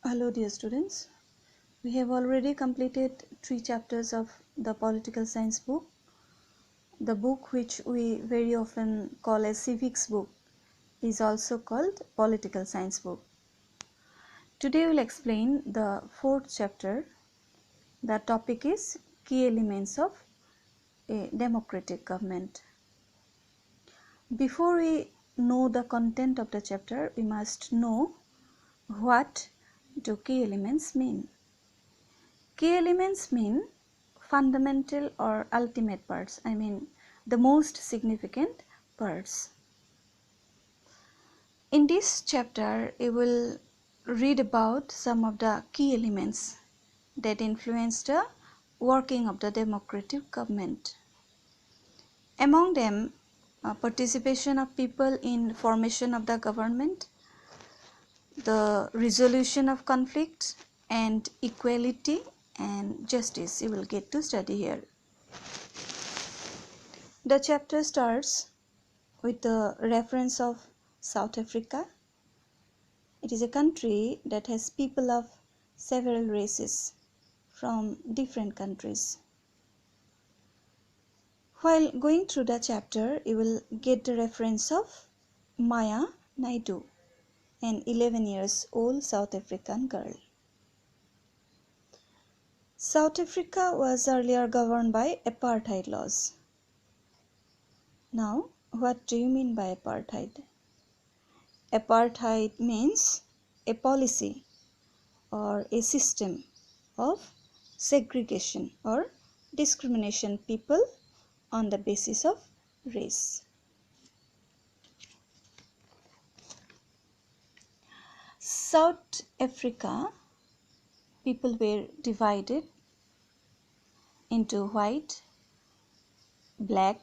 Hello dear students, we have already completed 3 chapters of the political science book. The book which we very often call as civics book is also called political science book. Today we will explain the 4th chapter. The topic is key elements of a democratic government. Before we know the content of the chapter, we must know what do key elements mean. Key elements mean fundamental or ultimate parts, the most significant parts. In this chapter, you will read about some of the key elements that influence the working of the democratic government. Among them, participation of people in formation of the government, the resolution of conflict, and equality and justice you will get to study here. The chapter starts with the reference of South Africa. It is a country that has people of several races from different countries. While going through the chapter, you will get the reference of Maya Naidoo, an 11 years old South African girl. South Africa was earlier governed by apartheid laws. Now, what do you mean by apartheid? Apartheid means a policy or a system of segregation or discrimination people on the basis of race. South Africa people were divided into white, black,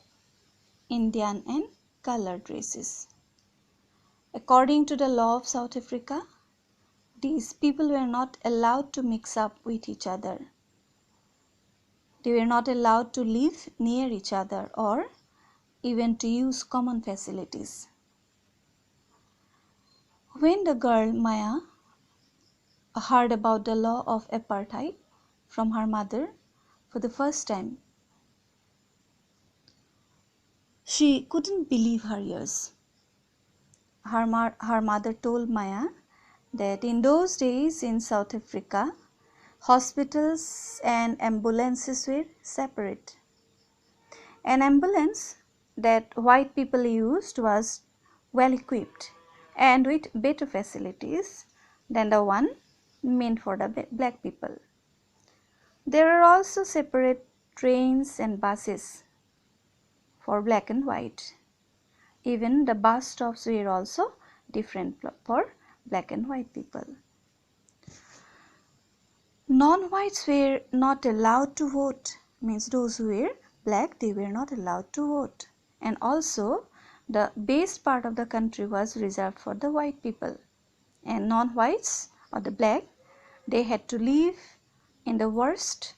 Indian and colored races. According to the law of South Africa, these people were not allowed to mix up with each other. They were not allowed to live near each other or even to use common facilities. When the girl Maya heard about the law of apartheid from her mother for the first time, she couldn't believe her ears. Her mother told Maya that in those days in South Africa, hospitals and ambulances were separate. An ambulance that white people used was well equipped and with better facilities than the one meant for the black people. There are also separate trains and buses for black and white. Even the bus stops were also different for black and white people. Non-whites were not allowed to vote, means those who were black, they were not allowed to vote. And also the best part of the country was reserved for the white people. And non-whites or the black, they had to live in the worst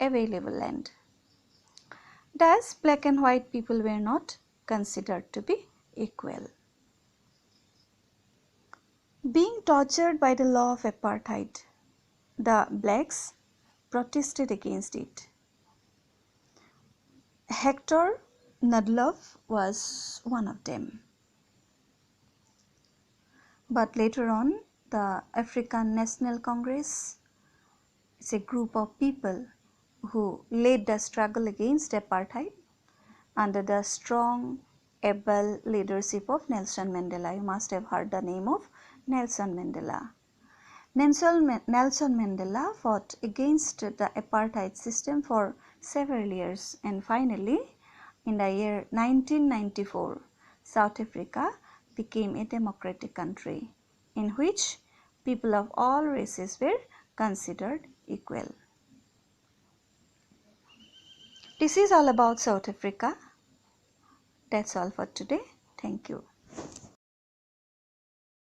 available land. Thus, black and white people were not considered to be equal. Being tortured by the law of apartheid, the blacks protested against it. Hector Nudlov was one of them. But later on, the African National Congress is a group of people who led the struggle against apartheid under the strong, able leadership of Nelson Mandela. You must have heard the name of Nelson Mandela. Nelson Mandela fought against the apartheid system for several years, and finally in the year 1994, South Africa became a democratic country in which people of all races were considered equal. This is all about South Africa. That's all for today. Thank you.